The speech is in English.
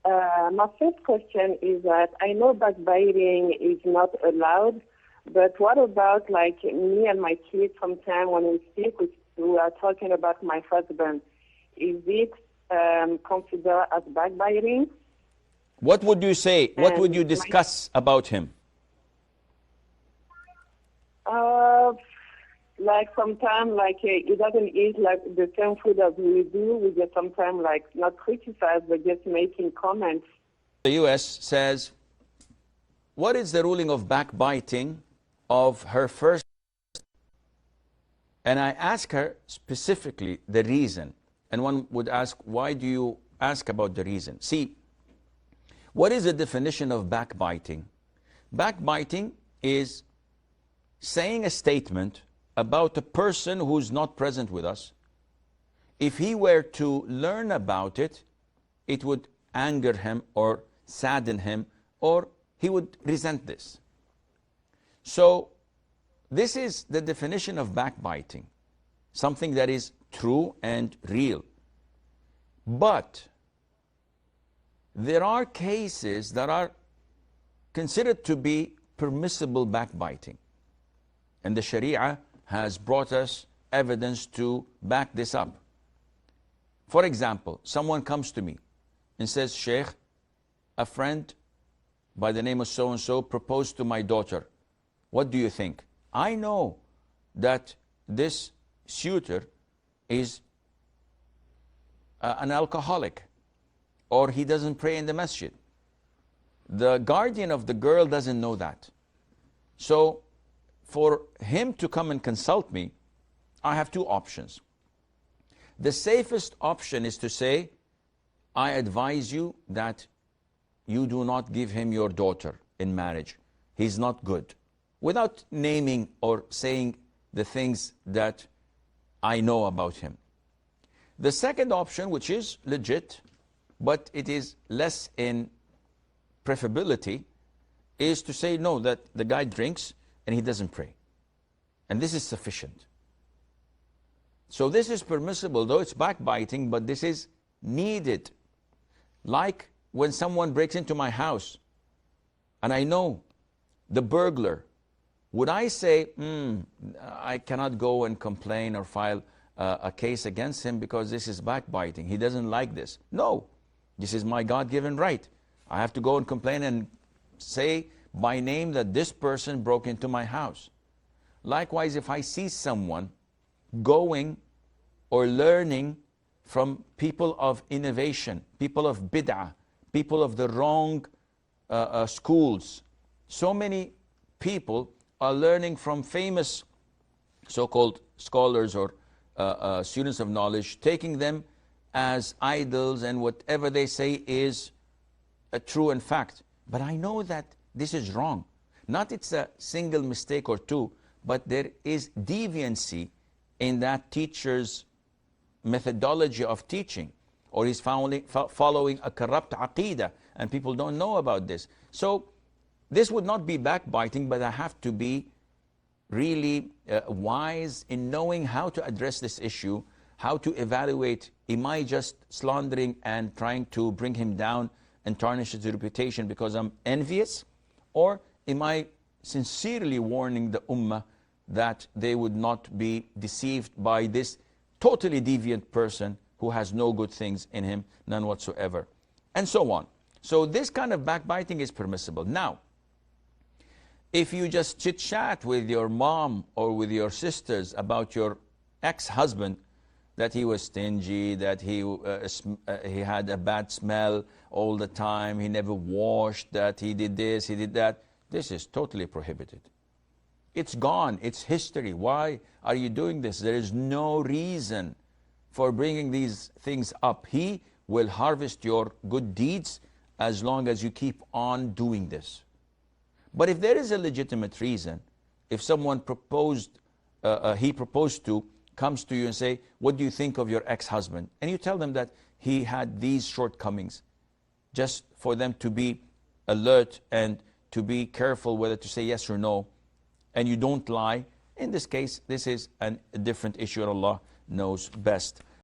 My first question is that I know backbiting is not allowed, but what about like me and my kids sometimes when we speak, we are talking about my husband. Is it considered as backbiting? What would you say? What And would you discuss about him? Like sometimes, like he doesn't eat like the same food as we do. We just sometimes like not criticize, but just making comments. The U.S. says, what is the ruling of backbiting of her first? And I ask her specifically the reason. And one would ask, why do you ask about the reason? See, what is the definition of backbiting? Backbiting is saying a statement about a person who's not present with us. If he were to learn about it, it would anger him or sadden him, or he would resent this. So this is the definition of backbiting, something that is true and real. But there are cases that are considered to be permissible backbiting. And the Sharia has brought us evidence to back this up. For example, someone comes to me and says, Sheikh, a friend by the name of so-and-so proposed to my daughter. What do you think? I know that this suitor is an alcoholic, or he doesn't pray in the masjid. The guardian of the girl doesn't know that. So for him to come and consult me, I have two options. The safest option is to say, I advise you that you do not give him your daughter in marriage. He's not good. Without naming or saying the things that I know about him. The second option, which is legit, but it is less in preferability, is to say, no, that the guy drinks and he doesn't pray. And this is sufficient. So this is permissible, though it's backbiting, but this is needed. Like when someone breaks into my house and I know the burglar, would I say, I cannot go and complain or file a case against him because this is backbiting. He doesn't like this. No, this is my God-given right. I have to go and complain and say by name that this person broke into my house. Likewise, if I see someone going or learning from people of innovation, people of bid'ah, people of the wrong schools, so many people are learning from famous so-called scholars or students of knowledge, taking them as idols and whatever they say is a true and fact. But I know that this is wrong. Not it's a single mistake or two, but there is deviancy in that teacher's methodology of teaching, or he's following a corrupt aqidah, and people don't know about this. So this would not be backbiting, but I have to be really wise in knowing how to address this issue, how to evaluate, am I just slandering and trying to bring him down and tarnish his reputation because I'm envious? Or am I sincerely warning the ummah that they would not be deceived by this totally deviant person who has no good things in him, none whatsoever, and so on. So this kind of backbiting is permissible. Now, if you just chit-chat with your mom or with your sisters about your ex-husband, that he was stingy, that he had a bad smell all the time, he never washed, that he did this, he did that, this is totally prohibited. It's gone, it's history. Why are you doing this? There is no reason for bringing these things up. He will harvest your good deeds as long as you keep on doing this. But if there is a legitimate reason, if someone he proposed to, comes to you and say, what do you think of your ex-husband? And you tell them that he had these shortcomings, just for them to be alert and to be careful whether to say yes or no, and you don't lie. In this case, this is a different issue, and Allah knows best.